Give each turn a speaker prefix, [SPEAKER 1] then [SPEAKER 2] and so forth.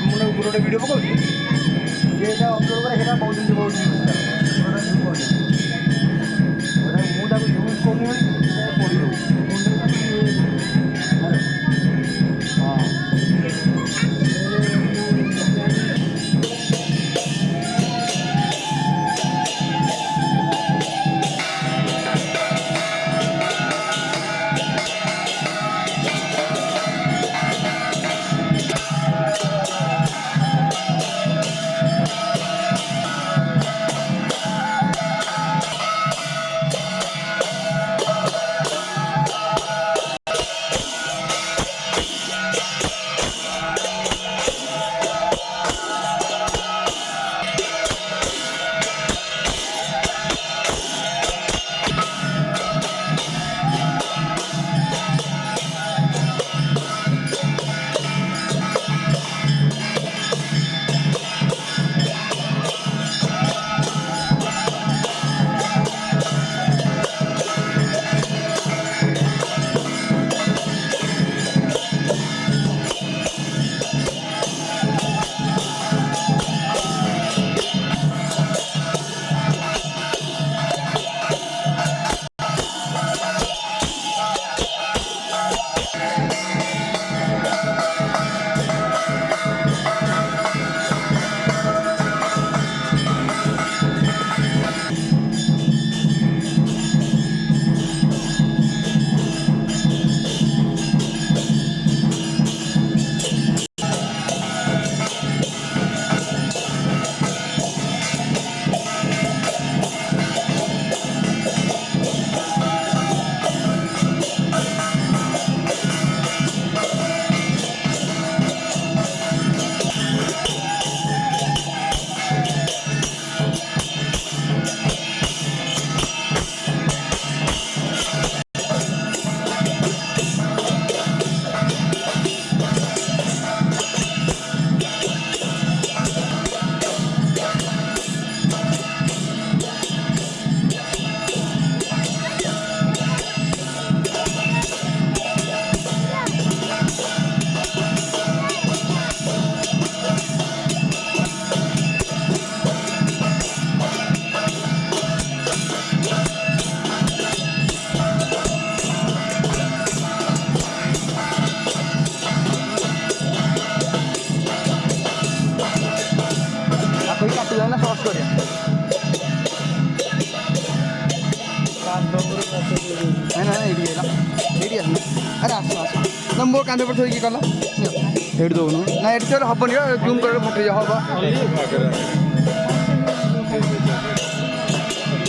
[SPEAKER 1] मुझे गोटे वीडियो पकाऊँ जेटा अपलोड करे सेटा बहुत दिन मुझे यूज करनी पड़ी हाँ कोई काट ना सॉस कर ना ये अरे आस आस ना मो कांदे पर थोड़ी कल हेड दौन ना ये हबन जूम कर फटे हम